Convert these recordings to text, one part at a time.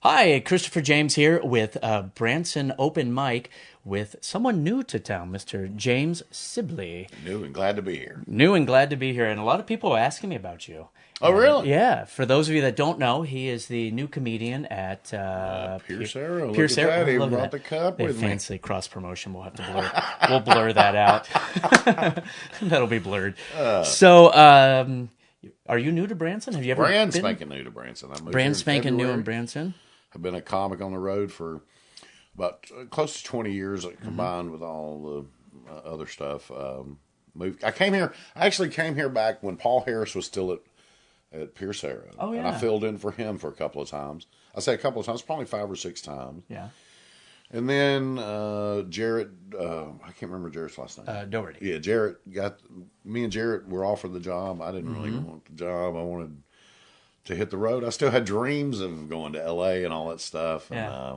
Hi, Christopher James here with Branson Open Mic with someone new to town, Mr. James Sibley. New and glad to be here. New and glad to be here, and a lot of people are asking me about you. Oh, really? Yeah, for those of you that don't know, he is the new comedian at Pierce Arrow. Pierce Look at Arrow. that. He Look at brought that. the cup They with me. fancy cross promotion. We'll have to blur. We'll blur that out. That'll be blurred. Are you new to Branson? Have you ever Brand been? spanking new to Branson. I moved Brand here in spanking new in February. Branson? I've been a comic on the road for about close to 20 years, combined with all the other stuff. Moved. I came here. I actually came here back when Paul Harris was still at Pierce Arrow. Oh, yeah. And I filled in for him for a couple of times. I say a couple of times, probably 5 or 6 times. Yeah. And then Jarrett, I can't remember Jarrett's last name. Doherty. Yeah, Jarrett me and Jarrett were offered the job. I didn't really want the job. I wanted to hit the road. I still had dreams of going to LA and all that stuff. And, Yeah.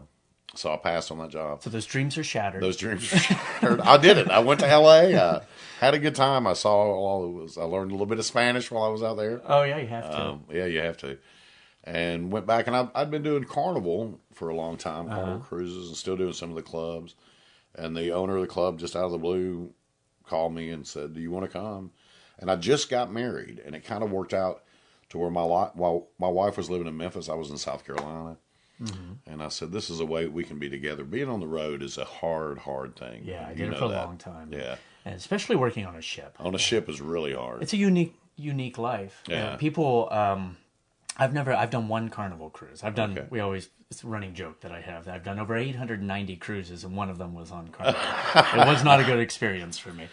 so I passed on that job. So those dreams are shattered. Those dreams were shattered. I did it. I went to LA. Had a good time. I saw all it was. I learned a little bit of Spanish while I was out there. Oh, yeah, you have to. Yeah, you have to. And went back, and I'd been doing Carnival for a long time, Carnival cruises, and still doing some of the clubs. And the owner of the club, just out of the blue, called me and said, "Do you want to come?" And I just got married, and it kind of worked out to where while my wife was living in Memphis, I was in South Carolina. And I said, "This is a way we can be together." Being on the road is a hard long Yeah, I You did it know for a that. long time. Yeah, And especially working on a ship. on a ship is really hard. It's a unique life. Yeah. People, I've done one Carnival cruise. It's a running joke that I have. I've done over 890 cruises, and one of them was on Carnival. It was not a good experience for me.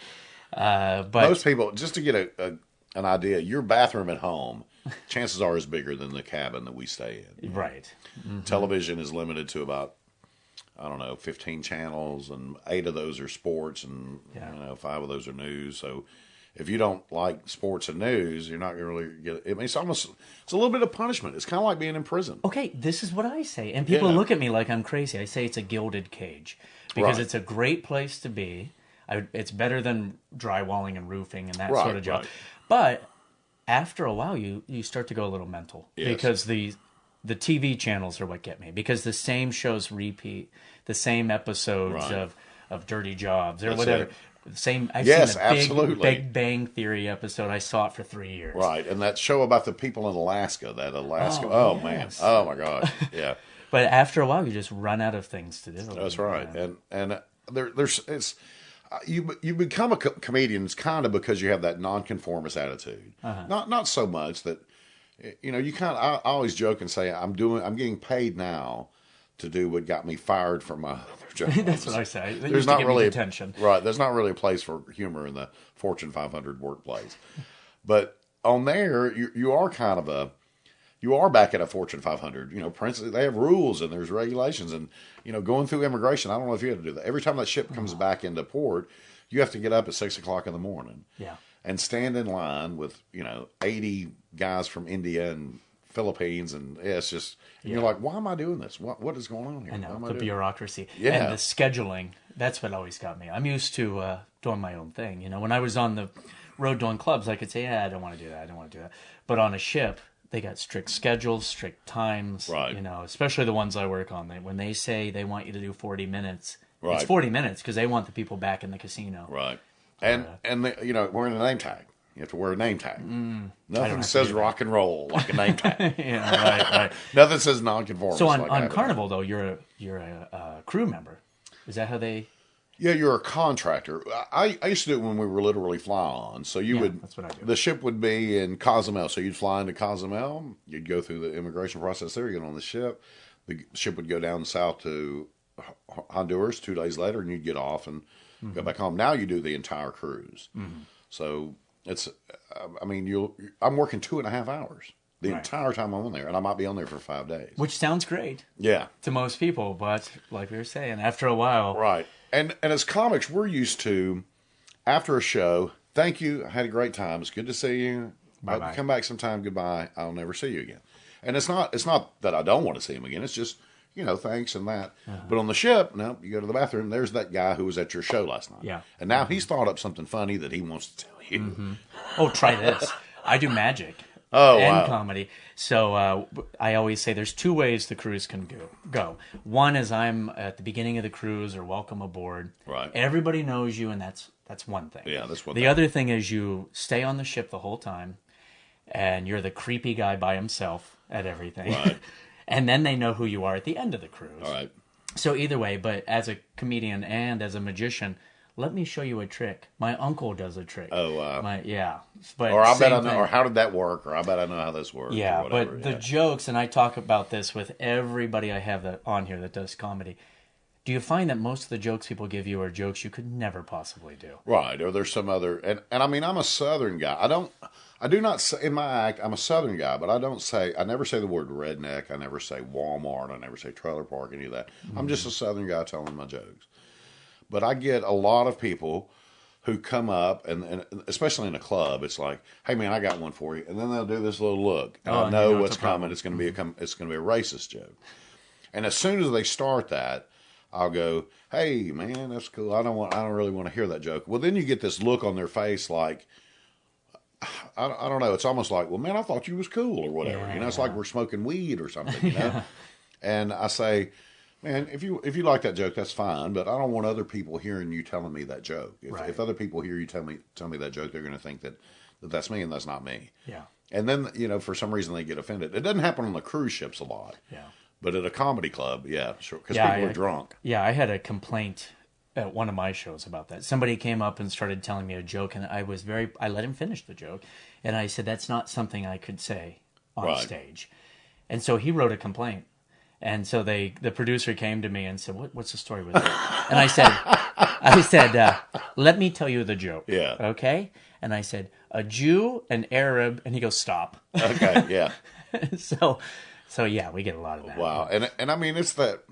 But Most people, just to get an idea, your bathroom at home, chances are is bigger than the cabin that we stay in. right. Television is limited to about, I don't know, 15 channels, and 8 of those are sports, and Yeah. 5 of those are news. So if you don't like sports and news, you're not going to really get it. I mean, it's a little bit of punishment. It's kind of like being in prison. Okay, this is what I say. And people Yeah. look at me like I'm crazy. I say it's a gilded cage because Right. it's a great place to be. It's better than drywalling and roofing and that Right, sort of job. right. But after a while, you start to go a little mental Yes. because the TV channels are what get me, because the same shows repeat, the same episodes Right. of Dirty Jobs or That's whatever. it. The same. I've Yes, seen the absolutely. Big Bang Theory episode. I saw it for 3 years. Right. And that show about the people in Alaska, Oh, man. yes. Oh, my God. Yeah. But after a while, you just run out of things to do. That's right. Yeah. And you become a comedian kind of because you have that nonconformist attitude. Not so much that you kind of. I always joke and say I'm getting paid now to do what got me fired from my other job. That's what I say. That There's used to not give me really detention. right. There's not really a place for humor in the Fortune 500 workplace, but on there you are kind of you are back at a Fortune 500. Principally they have rules and there's regulations, and going through immigration. I don't know if you had to do that every time that ship comes back into port. You have to get up at 6 o'clock in the morning. Yeah. And stand in line with 80 guys from India and Philippines, and it's just you're like, why am I doing this? What is going on here? I Why know, am I the doing bureaucracy. Yeah. And the scheduling. That's what always got me. I'm used to doing my own thing. When I was on the road doing clubs, I could say, I don't want to do that. I don't want to do that. But on a ship, they got strict schedules, strict times. Right. Especially the ones I work on. When they say they want you to do 40 minutes, Right. it's 40 minutes because they want the people back in the casino. Right. And wearing a name tag. You have to wear a name tag. Nothing have to says do that. rock and roll like a name tag. Yeah, right. Nothing says nonconformist. So on like having Carnival, though, you're a crew member. Is that how they... Yeah, you're a contractor. I used to do it when we were literally fly on. So that's what I do. The ship would be in Cozumel. So you'd fly into Cozumel. You'd go through the immigration process there. You get on the ship. The ship would go down south to Honduras 2 days later, and you'd get off and go back home. Now you do the entire cruise. So it's, I'm working 2.5 hours the Right. entire time I'm on there, and I might be on there for 5 days. Which sounds great Yeah. to most people, but like we were saying, after a while... Right. And as comics, we're used to, after a show, thank you, I had a great time, it's good to see you, Bye-bye. I'll come back sometime, goodbye, I'll never see you again. And it's not that I don't want to see him again, it's just, thanks and that. But on the ship, no, you go to the bathroom, there's that guy who was at your show last night. Yeah. And now he's thought up something funny that he wants to tell you. Oh, try this. I do magic. Oh, and wow. comedy. So I always say there's two ways the cruise can go. One is I'm at the beginning of the cruise or welcome aboard. Right. Everybody knows you, and that's one thing. Yeah, that's one The thing. other thing is you stay on the ship the whole time, and you're the creepy guy by himself at everything. Right. And then they know who you are at the end of the cruise. All right. So either way, but as a comedian and as a magician, let me show you a trick. My uncle does a trick. Oh, wow. Yeah. But Or I bet I same know, thing. or how did that work? Or I bet I know how this works. Yeah, or whatever. but the jokes, and I talk about this with everybody I have on here that does comedy. Do you find that most of the jokes people give you are jokes you could never possibly do? Right, or there's some other, and I mean, I'm a Southern guy. I do not say, in my act, I'm a Southern guy, but I never say the word redneck. I never say Walmart. I never say trailer park, any of that. I'm just a Southern guy telling my jokes. But I get a lot of people who come up, and especially in a club, it's like, hey man, I got one for you. And then they'll do this little look. And I know what's coming. It's going to be a racist joke. And as soon as they start that, I'll go, hey man, that's cool. I don't really want to hear that joke. Well, then you get this look on their face like, I don't know. It's almost like, well, man, I thought you was cool or whatever. Yeah, it's like we're smoking weed or something. You know. And I say, man, if you like that joke, that's fine. But I don't want other people hearing you telling me that joke. If other people hear you tell me that joke, they're going to think that that's me and that's not me. Yeah. And then for some reason they get offended. It doesn't happen on the cruise ships a lot. Yeah. But at a comedy club, yeah, sure, because people are drunk. Yeah, I had a complaint at one of my shows about that. Somebody came up and started telling me a joke, and I let him finish the joke, and I said, that's not something I could say on stage. And so he wrote a complaint. And so the producer came to me and said, what's the story with it? And I said, let me tell you the joke. Yeah. Okay? And I said, a Jew, an Arab, and he goes, stop. Okay, yeah. So yeah, we get a lot of that. Wow, and I mean, it's that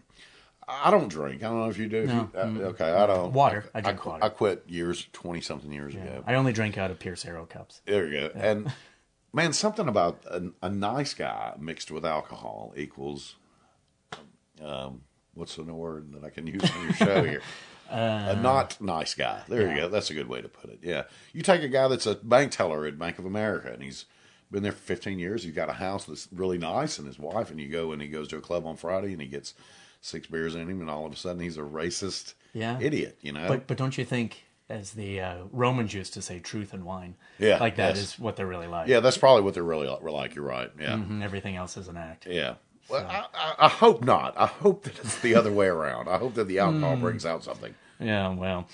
I don't drink. I don't know if you do. No. Okay, I don't. Water. I drink water. I quit 20-something years ago. I only drink out of Pierce Arrow cups. There you go. Yeah. And man, something about a nice guy mixed with alcohol equals, what's the word that I can use on your show here? A not nice guy. There you go. That's a good way to put it. Yeah. You take a guy that's a bank teller at Bank of America, and he's been there for 15 years. He's got a house that's really nice, and his wife, and he goes to a club on Friday, and he gets 6 beers in him, and all of a sudden he's a racist idiot, But don't you think, as the Romans used to say, truth and wine, that is what they're really like. Yeah, that's probably what they're really like. You're right. Yeah. Mm-hmm. Everything else is an act. Yeah. Well, I hope not. I hope that it's the other way around. I hope that the alcohol brings out something. Yeah, well.